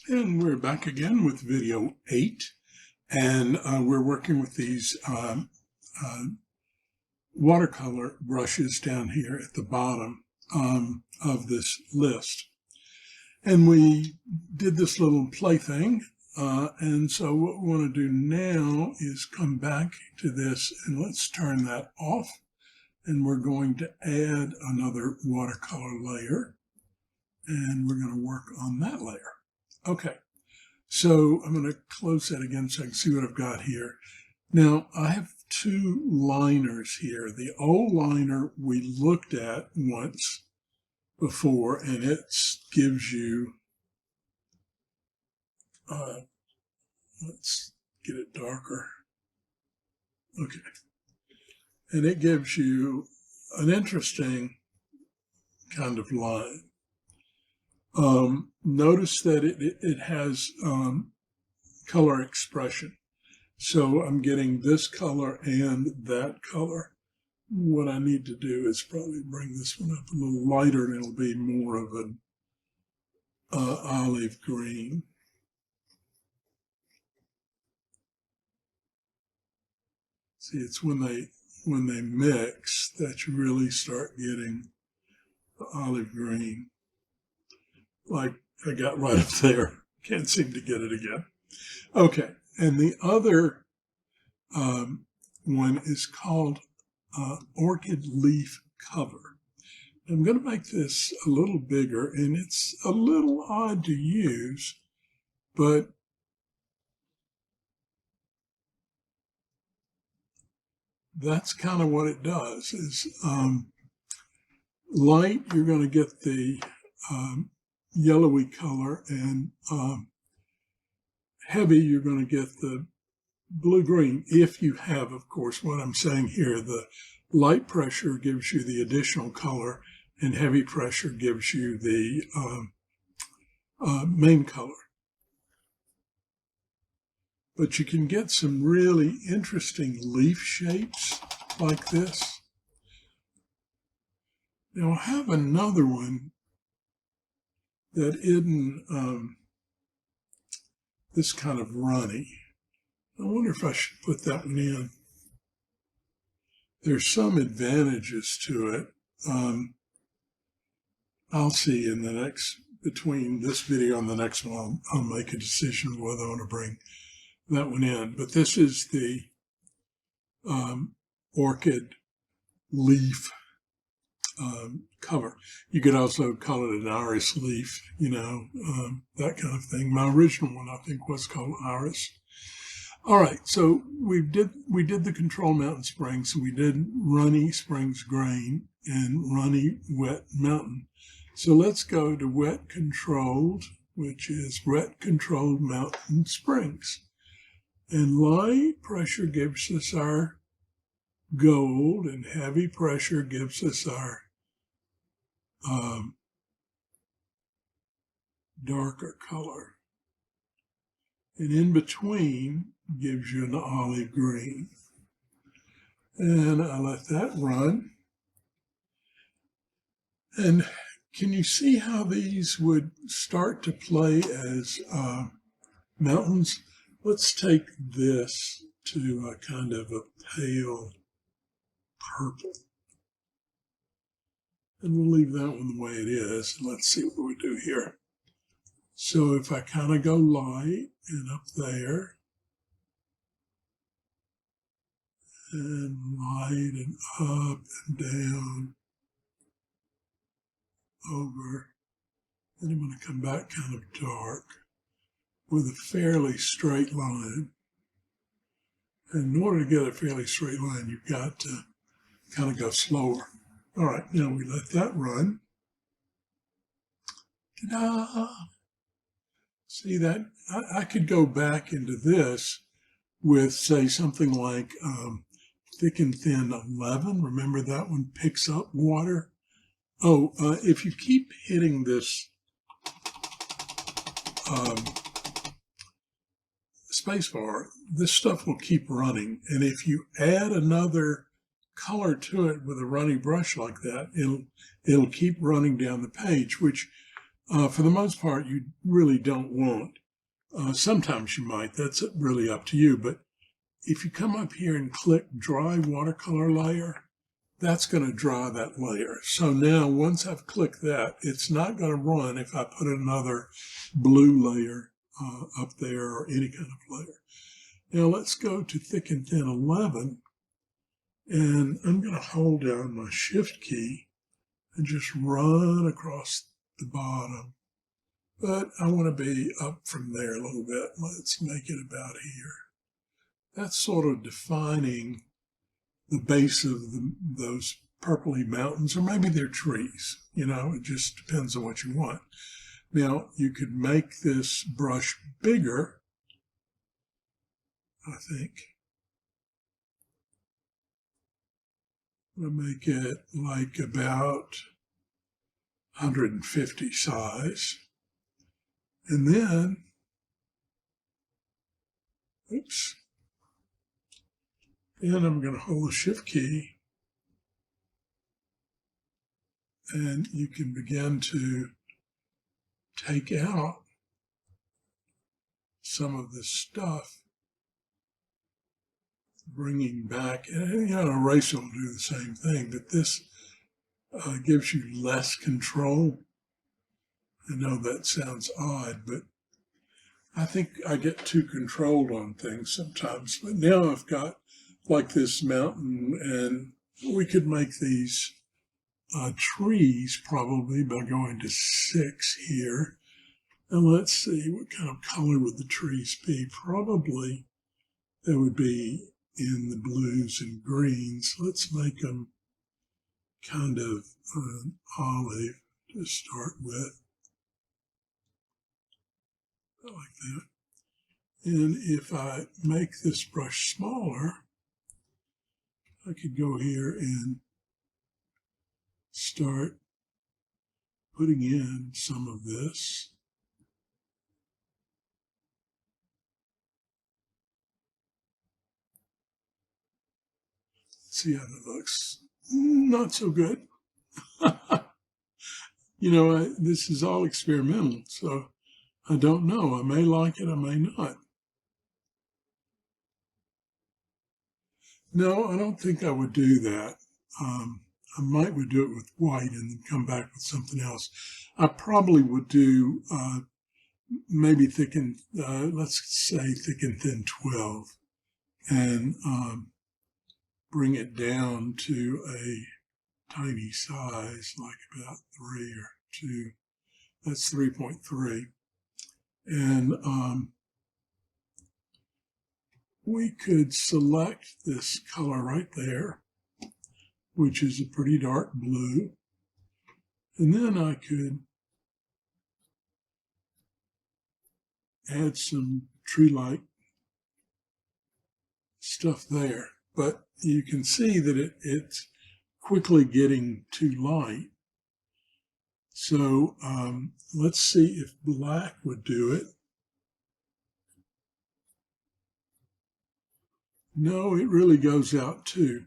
And we're back again with video 8, and we're working with these watercolor brushes down here at the bottom of this list. And we did this little plaything, and so what we want to do now is come back to this, and let's turn that off, and we're going to add another watercolor layer, and we're going to work on that layer. Okay, so I'm going to close that again so I can see what I've got here. Now, I have two liners here. The old liner we looked at once before, and it gives you, let's get it darker. Okay, and it gives you an interesting kind of line. Notice that it has color expression. So I'm getting this color and that color. What I need to do is probably bring this one up a little lighter, and it'll be more of an olive green. See, it's when they mix that you really start getting the olive green. Like I got right up there. Can't seem to get it again. Okay, and the other one is called Orchid Leaf Cover. I'm going to make this a little bigger, and it's a little odd to use, but that's kind of what it does. Is light, you're going to get the yellowy color, and heavy, you're going to get the blue-green. If you have, of course, what I'm saying here, the light pressure gives you the additional color, and heavy pressure gives you the main color. But you can get some really interesting leaf shapes like this. Now I have another one that isn't this kind of runny. I wonder if I should put that one in. There's some advantages to it. I'll see in the next, between this video and the next one, I'll make a decision whether I want to bring that one in. But this is the orchid leaf cover. You could also call it an iris leaf, you know, that kind of thing. My original one, I think, was called iris. All right, so we did the Control Mountain Springs. So we did Runny Springs Grain and Runny Wet Mountain. So let's go to Wet Controlled, which is Wet Controlled Mountain Springs. And light pressure gives us our gold, and heavy pressure gives us our darker color. And in between gives you an olive green. And I let that run. And can you see how these would start to play as mountains? Let's take this to a kind of a pale purple. And we'll leave that one the way it is. Let's see what we do here. So if I kind of go light and up there, and light and up and down, over, and I'm going to come back kind of dark with a fairly straight line. And in order to get a fairly straight line, you've got to kind of go slower. All right, now we let that run. Ta-da! See that? I could go back into this with, say, something like Thick and Thin 11. Remember that one picks up water? Oh, if you keep hitting this spacebar, this stuff will keep running. And if you add another color to it with a runny brush like that, it'll keep running down the page, which For the most part, you really don't want. Sometimes you might, that's really up to you. But if you come up here and click dry watercolor layer, that's going to dry that layer. So now once I've clicked that, it's not going to run if I put another blue layer up there or any kind of layer. Now let's go to thick and thin 11, and I'm going to hold down my shift key and just run across the bottom. But I want to be up from there a little bit. Let's make it about here. That's sort of defining the base of those purpley mountains, or maybe they're trees. You know, it just depends on what you want. Now, you could make this brush bigger, I think. I'll make it like about 150 size. And then, oops, then I'm going to hold the shift key, and you can begin to take out some of this stuff, bringing back, and you know, an eraser will do the same thing, but this gives you less control. I know that sounds odd, but I think I get too controlled on things sometimes. But now I've got like this mountain, and we could make these trees probably by going to 6 here. And let's see, what kind of color would the trees be? Probably they would be in the blues and greens. Let's make them kind of olive to start with. Like that. And if I make this brush smaller, I could go here and start putting in some of this. See how that looks. Not so good. You know, this is all experimental, so I don't know. I may like it, I may not. No, I don't think I would do that. I might would do it with white and then come back with something else. I probably would do maybe thick and, let's say thick and thin 12, and bring it down to a tiny size, like about 3 or 2. That's 3.3. And we could select this color right there, which is a pretty dark blue. And then I could add some tree-like stuff there. But you can see that it's quickly getting too light. So let's see if black would do it. No, it really goes out too.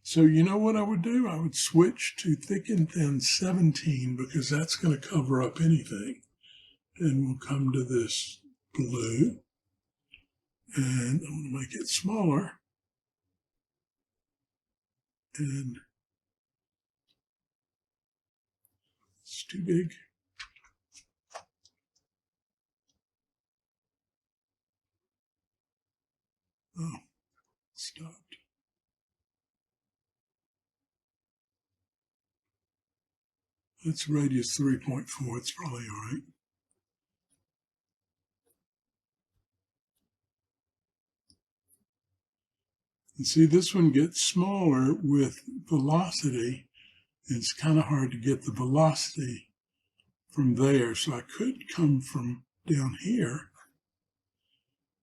So you know what I would do? I would switch to thick and thin 17, because that's going to cover up anything. And we'll come to this blue, and I'm going to make it smaller. And it's too big. Oh, stopped. That's radius 3.4. It's probably all right. And see, this one gets smaller with velocity. It's kind of hard to get the velocity from there. So I could come from down here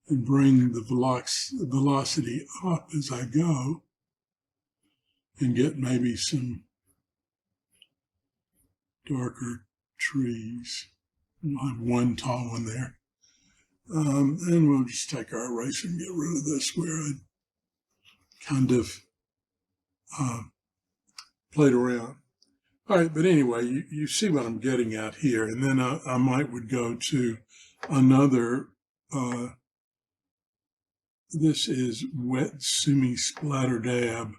and bring the velocity up as I go and get maybe some darker trees. We'll have one tall one there. And we'll just take our eraser and get rid of this where I kind of played around. All right, but anyway, you see what I'm getting at here. And then I would go to another, this is wet semi splatter dab.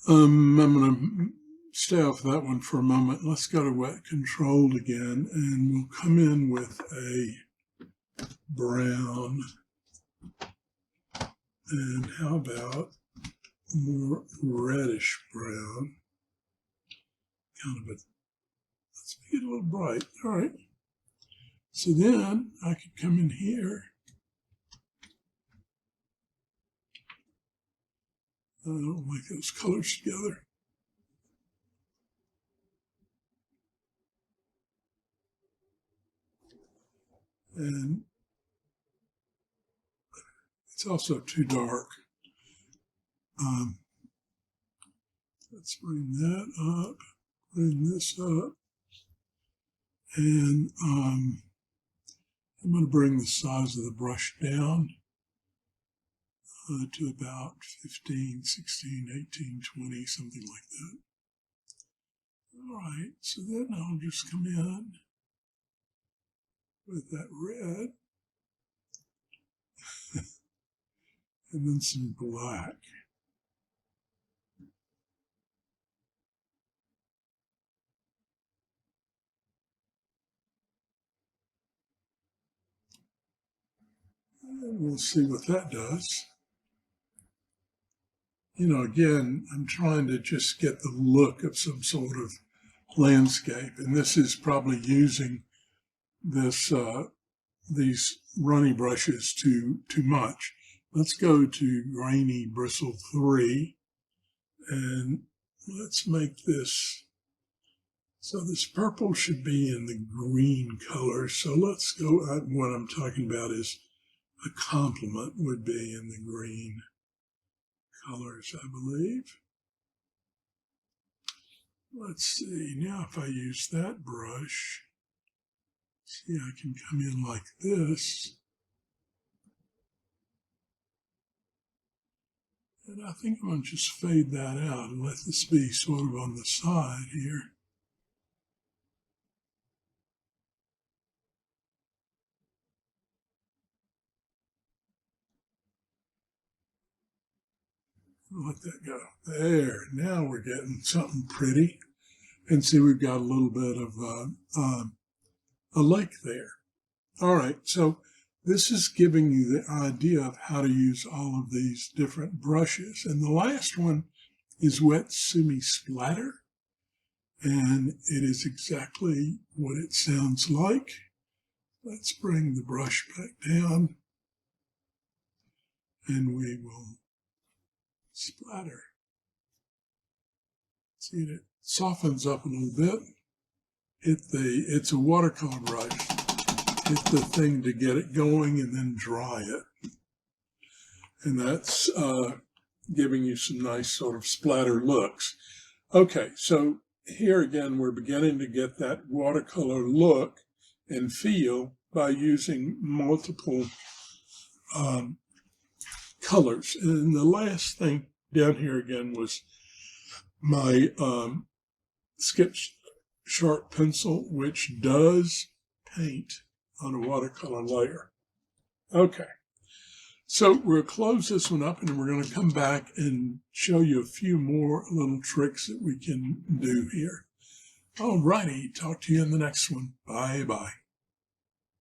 I'm going to stay off that one for a moment. Let's go to wet controlled again, and we'll come in with a brown. And how about more reddish brown? Kind of a, let's make it a little bright. All right. So then I could come in here. I don't like those colors together. And it's also too dark. Let's bring that up, bring this up. And I'm going to bring the size of the brush down to about 15, 16, 18, 20, something like that. All right, so then I'll just come in with that red and then some black. And we'll see what that does. You know, again, I'm trying to just get the look of some sort of landscape, and this is probably using this these runny brushes too much. Let's go to Grainy Bristle 3, and let's make this, so this purple should be in the green color. So let's go, what I'm talking about is a complement would be in the green colors, I believe. Let's see, now if I use that brush, see, I can come in like this. And I think I'm going to just fade that out and let this be sort of on the side here. Let that go. There, now we're getting something pretty. And see, we've got a little bit of a lake there. All right, so this is giving you the idea of how to use all of these different brushes. And the last one is Wet Sumi Splatter. And it is exactly what it sounds like. Let's bring the brush back down. And we will splatter. See, it softens up a little bit. It's a watercolor brush. Hit the thing to get it going and then dry it. And that's giving you some nice sort of splatter looks. Okay, so here again, we're beginning to get that watercolor look and feel by using multiple colors. And the last thing down here again was my sketch sharp pencil, which does paint on a watercolor layer. Okay, so we'll close this one up and we're going to come back and show you a few more little tricks that we can do here. All righty, talk to you in the next one. Bye-bye.